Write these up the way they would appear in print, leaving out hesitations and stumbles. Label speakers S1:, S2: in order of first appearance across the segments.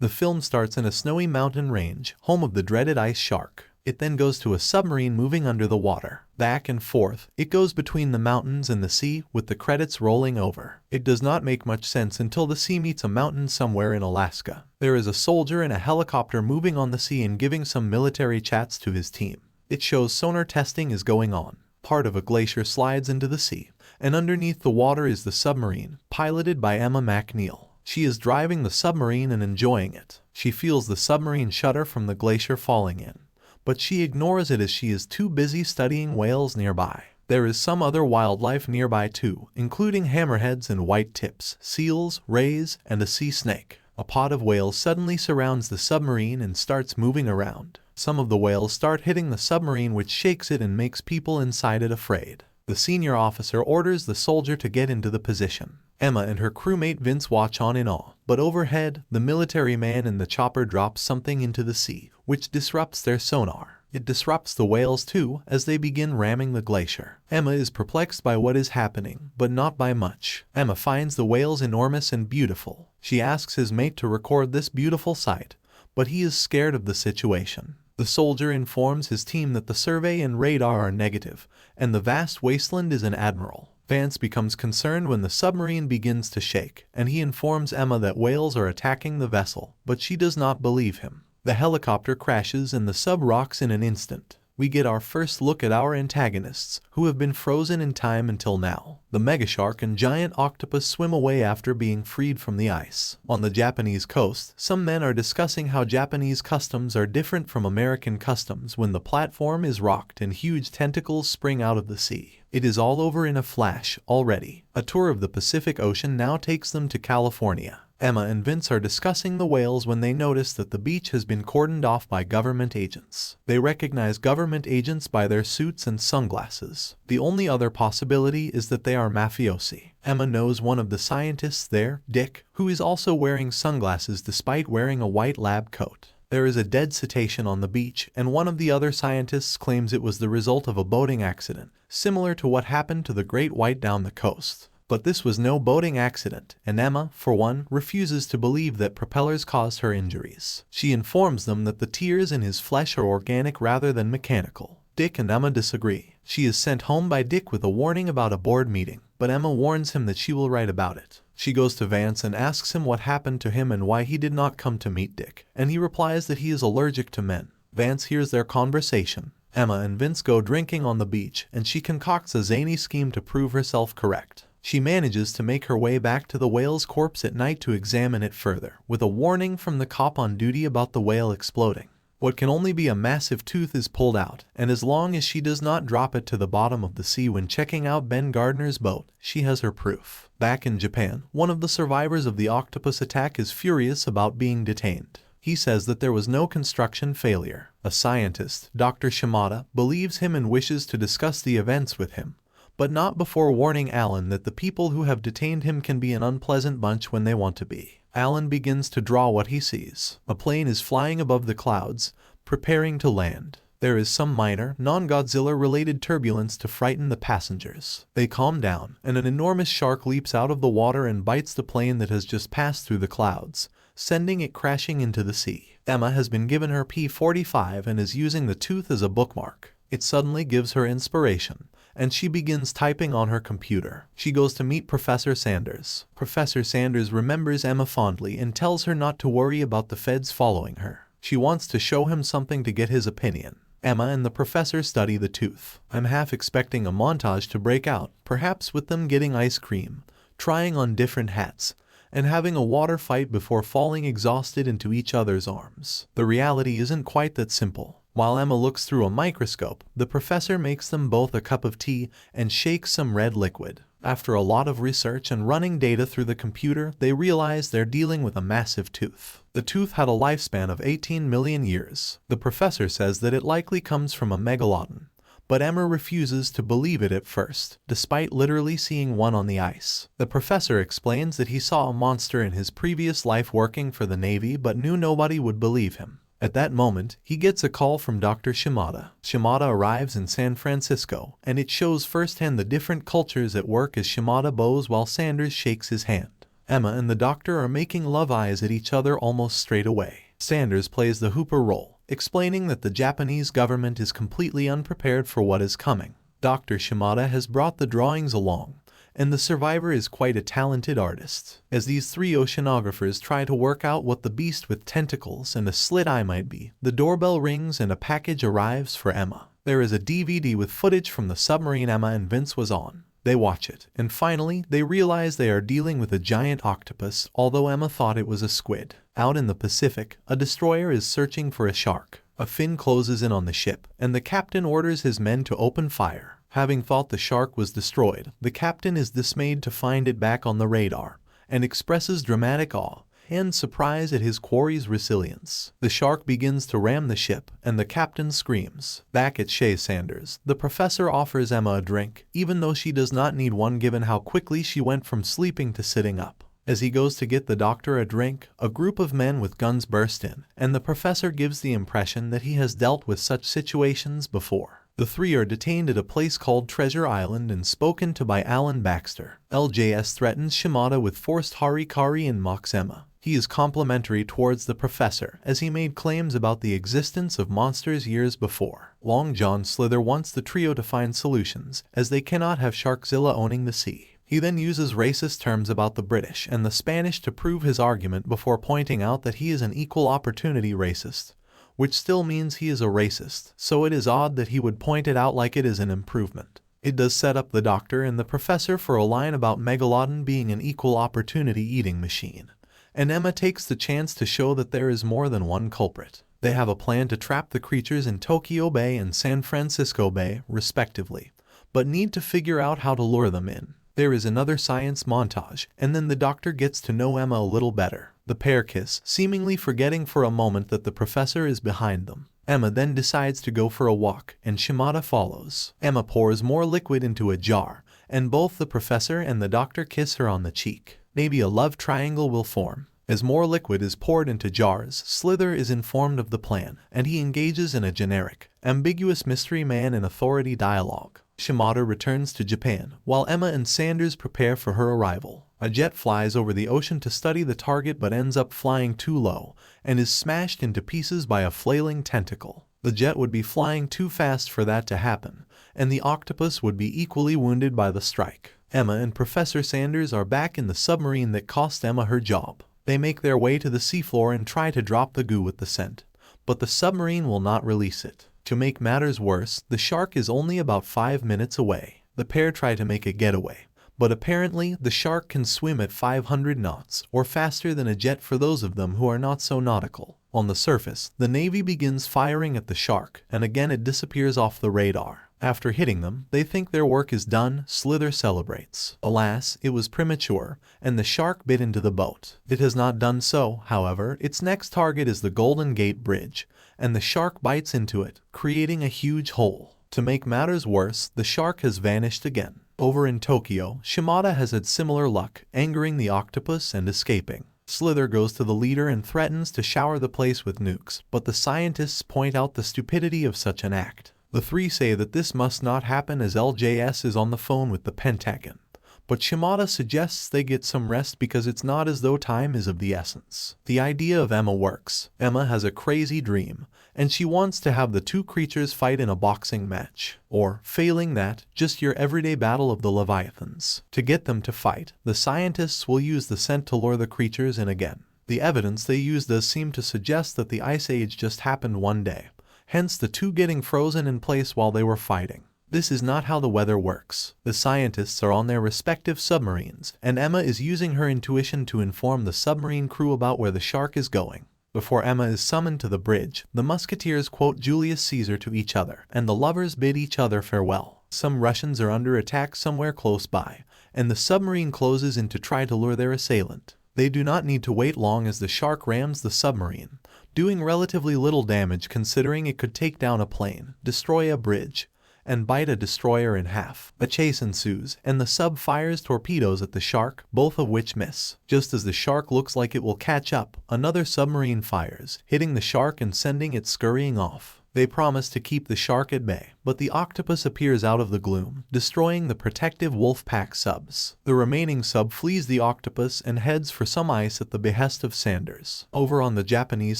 S1: The film starts in a snowy mountain range, home of the dreaded ice shark. It then goes to a submarine moving under the water. Back and forth, it goes between the mountains and the sea, with the credits rolling over. It does not make much sense until the sea meets a mountain somewhere in Alaska. There is a soldier in a helicopter moving on the sea and giving some military chats to his team. It shows sonar testing is going on. Part of a glacier slides into the sea, and underneath the water is the submarine, piloted by Emma McNeil. She is driving the submarine and enjoying it. She feels the submarine shudder from the glacier falling in, but she ignores it as she is too busy studying whales nearby. There is some other wildlife nearby too, including hammerheads and white tips, seals, rays, and a sea snake. A pod of whales suddenly surrounds the submarine and starts moving around. Some of the whales start hitting the submarine, which shakes it and makes people inside it afraid. The senior officer orders the soldier to get into the position. Emma and her crewmate Vince watch on in awe, but overhead, the military man in the chopper drops something into the sea, which disrupts their sonar. It disrupts the whales too, as they begin ramming the glacier. Emma is perplexed by what is happening, but not by much. Emma finds the whales enormous and beautiful. She asks his mate to record this beautiful sight, but he is scared of the situation. The soldier informs his team that the survey and radar are negative, and the vast wasteland is an admiral. Vance becomes concerned when the submarine begins to shake, and he informs Emma that whales are attacking the vessel, but she does not believe him. The helicopter crashes and the sub rocks in an instant. We get our first look at our antagonists, who have been frozen in time until now. The megashark and giant octopus swim away after being freed from the ice. On the Japanese coast, some men are discussing how Japanese customs are different from American customs when the platform is rocked and huge tentacles spring out of the sea. It is all over in a flash already. A tour of the Pacific Ocean now takes them to California. Emma and Vince are discussing the whales when they notice that the beach has been cordoned off by government agents. They recognize government agents by their suits and sunglasses. The only other possibility is that they are mafiosi. Emma knows one of the scientists there, Dick, who is also wearing sunglasses despite wearing a white lab coat. There is a dead cetacean on the beach, and one of the other scientists claims it was the result of a boating accident, similar to what happened to the great white down the coast. But this was no boating accident, and Emma, for one, refuses to believe that propellers caused her injuries. She informs them that the tears in his flesh are organic rather than mechanical. Dick and Emma disagree. She is sent home by Dick with a warning about a board meeting, but Emma warns him that she will write about it. She goes to Vance and asks him what happened to him and why he did not come to meet Dick, and he replies that he is allergic to men. Vance hears their conversation. Emma and Vince go drinking on the beach, and she concocts a zany scheme to prove herself correct. She manages to make her way back to the whale's corpse at night to examine it further, with a warning from the cop on duty about the whale exploding. What can only be a massive tooth is pulled out, and as long as she does not drop it to the bottom of the sea when checking out Ben Gardner's boat, she has her proof. Back in Japan, one of the survivors of the octopus attack is furious about being detained. He says that there was no construction failure. A scientist, Dr. Shimada, believes him and wishes to discuss the events with him, but not before warning Alan that the people who have detained him can be an unpleasant bunch when they want to be. Alan begins to draw what he sees. A plane is flying above the clouds, preparing to land. There is some minor, non-Godzilla-related turbulence to frighten the passengers. They calm down, and an enormous shark leaps out of the water and bites the plane that has just passed through the clouds, sending it crashing into the sea. Emma has been given her P-45 and is using the tooth as a bookmark. It suddenly gives her inspiration, and she begins typing on her computer. She goes to meet Professor Sanders. Professor Sanders remembers Emma fondly and tells her not to worry about the feds following her. She wants to show him something to get his opinion. Emma and the professor study the tooth. I'm half expecting a montage to break out, perhaps with them getting ice cream, trying on different hats, and having a water fight before falling exhausted into each other's arms. The reality isn't quite that simple. While Emma looks through a microscope, the professor makes them both a cup of tea and shakes some red liquid. After a lot of research and running data through the computer, they realize they're dealing with a massive tooth. The tooth had a lifespan of 18 million years. The professor says that it likely comes from a megalodon, but Emma refuses to believe it at first, despite literally seeing one on the ice. The professor explains that he saw a monster in his previous life working for the Navy but knew nobody would believe him. At that moment, he gets a call from Dr. Shimada. Shimada arrives in San Francisco, and it shows firsthand the different cultures at work as Shimada bows while Sanders shakes his hand. Emma and the doctor are making love eyes at each other almost straight away. Sanders plays the Hooper role, explaining that the Japanese government is completely unprepared for what is coming. Dr. Shimada has brought the drawings along, and the survivor is quite a talented artist. As these three oceanographers try to work out what the beast with tentacles and a slit eye might be, the doorbell rings and a package arrives for Emma. There is a DVD with footage from the submarine Emma and Vince was on. They watch it, and finally, they realize they are dealing with a giant octopus, although Emma thought it was a squid. Out in the Pacific, a destroyer is searching for a shark. A fin closes in on the ship, and the captain orders his men to open fire. Having thought the shark was destroyed, the captain is dismayed to find it back on the radar, and expresses dramatic awe and surprise at his quarry's resilience. The shark begins to ram the ship, and the captain screams. Back at Shea Sanders, the professor offers Emma a drink, even though she does not need one given how quickly she went from sleeping to sitting up. As he goes to get the doctor a drink, a group of men with guns burst in, and the professor gives the impression that he has dealt with such situations before. The three are detained at a place called Treasure Island and spoken to by Alan Baxter. LJS threatens Shimada with forced harikari and mocks Emma. He is complimentary towards the professor as he made claims about the existence of monsters years before. Long John Slither wants the trio to find solutions, as they cannot have Sharkzilla owning the sea. He then uses racist terms about the British and the Spanish to prove his argument before pointing out that he is an equal opportunity racist, which still means he is a racist, so it is odd that he would point it out like it is an improvement. It does set up the doctor and the professor for a line about Megalodon being an equal opportunity eating machine, and Emma takes the chance to show that there is more than one culprit. They have a plan to trap the creatures in Tokyo Bay and San Francisco Bay, respectively, but need to figure out how to lure them in. There is another science montage, and then the doctor gets to know Emma a little better. The pair kiss, seemingly forgetting for a moment that the professor is behind them. Emma then decides to go for a walk, and Shimada follows. Emma pours more liquid into a jar, and both the professor and the doctor kiss her on the cheek. Maybe a love triangle will form. As more liquid is poured into jars, Slither is informed of the plan, and he engages in a generic, ambiguous mystery man and authority dialogue. Shimada returns to Japan, while Emma and Sanders prepare for her arrival. A jet flies over the ocean to study the target but ends up flying too low, and is smashed into pieces by a flailing tentacle. The jet would be flying too fast for that to happen, and the octopus would be equally wounded by the strike. Emma and Professor Sanders are back in the submarine that cost Emma her job. They make their way to the seafloor and try to drop the goo with the scent, but the submarine will not release it. To make matters worse, the shark is only about 5 minutes away. The pair try to make a getaway, but apparently the shark can swim at 500 knots, or faster than a jet for those of them who are not so nautical. On the surface, the Navy begins firing at the shark, and again it disappears off the radar. After hitting them, they think their work is done. Slither celebrates. Alas, it was premature, and the shark bit into the boat. It has not done so, however. Its next target is the Golden Gate Bridge, and the shark bites into it, creating a huge hole. To make matters worse, the shark has vanished again. Over in Tokyo, Shimada has had similar luck, angering the octopus and escaping. Slither goes to the leader and threatens to shower the place with nukes, but the scientists point out the stupidity of such an act. The three say that this must not happen as LJS is on the phone with the Pentagon, but Shimada suggests they get some rest because it's not as though time is of the essence. The idea of Emma works. Emma has a crazy dream, and she wants to have the two creatures fight in a boxing match, or, failing that, just your everyday battle of the Leviathans. To get them to fight, the scientists will use the scent to lure the creatures in again. The evidence they use does seem to suggest that the Ice Age just happened one day, hence the two getting frozen in place while they were fighting. This is not how the weather works. The scientists are on their respective submarines, and Emma is using her intuition to inform the submarine crew about where the shark is going. Before Emma is summoned to the bridge, the musketeers quote Julius Caesar to each other, and the lovers bid each other farewell. Some Russians are under attack somewhere close by, and the submarine closes in to try to lure their assailant. They do not need to wait long as the shark rams the submarine, doing relatively little damage considering it could take down a plane, destroy a bridge, and bite a destroyer in half. A chase ensues, and the sub fires torpedoes at the shark, both of which miss. Just as the shark looks like it will catch up, another submarine fires, hitting the shark and sending it scurrying off. They promise to keep the shark at bay, but the octopus appears out of the gloom, destroying the protective wolf pack subs. The remaining sub flees the octopus and heads for some ice at the behest of Sanders. Over on the Japanese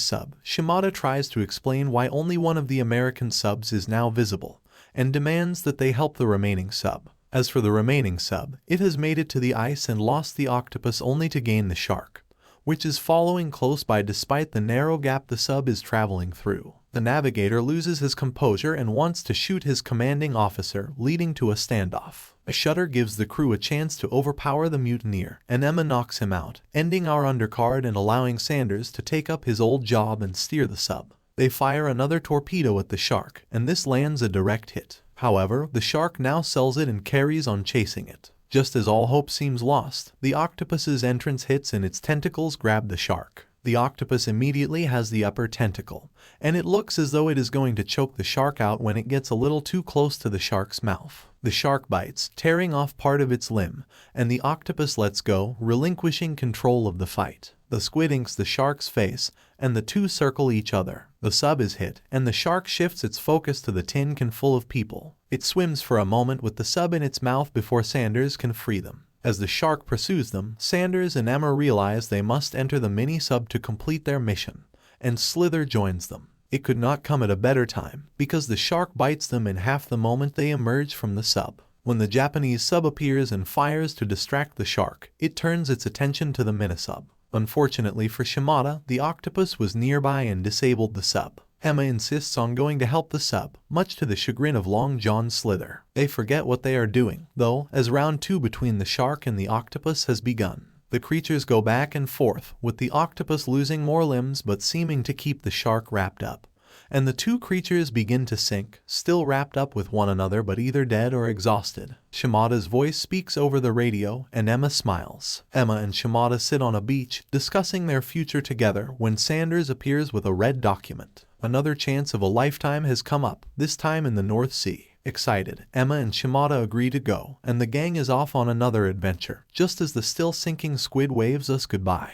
S1: sub, Shimada tries to explain why only one of the American subs is now visible, and demands that they help the remaining sub. As for the remaining sub, it has made it to the ice and lost the octopus only to gain the shark, which is following close by despite the narrow gap the sub is traveling through. The navigator loses his composure and wants to shoot his commanding officer, leading to a standoff. A shutter gives the crew a chance to overpower the mutineer, and Emma knocks him out, ending our undercard and allowing Sanders to take up his old job and steer the sub. They fire another torpedo at the shark, and this lands a direct hit. However, the shark now sells it and carries on chasing it. Just as all hope seems lost, the octopus's entrance hits and its tentacles grab the shark. The octopus immediately has the upper tentacle, and it looks as though it is going to choke the shark out when it gets a little too close to the shark's mouth. The shark bites, tearing off part of its limb, and the octopus lets go, relinquishing control of the fight. The squid inks the shark's face, and the two circle each other. The sub is hit, and the shark shifts its focus to the tin can full of people. It swims for a moment with the sub in its mouth before Sanders can free them. As the shark pursues them, Sanders and Emma realize they must enter the mini-sub to complete their mission, and Slither joins them. It could not come at a better time, because the shark bites them in half the moment they emerge from the sub. When the Japanese sub appears and fires to distract the shark, it turns its attention to the mini-sub. Unfortunately for Shimada, the octopus was nearby and disabled the sub. Emma insists on going to help the sub, much to the chagrin of Long John Slither. They forget what they are doing, though, as round 2 between the shark and the octopus has begun. The creatures go back and forth, with the octopus losing more limbs but seeming to keep the shark wrapped up. And the two creatures begin to sink, still wrapped up with one another but either dead or exhausted. Shimada's voice speaks over the radio, and Emma smiles. Emma and Shimada sit on a beach, discussing their future together when Sanders appears with a red document. Another chance of a lifetime has come up, this time in the North Sea. Excited, Emma and Shimada agree to go, and the gang is off on another adventure, just as the still sinking squid waves us goodbye.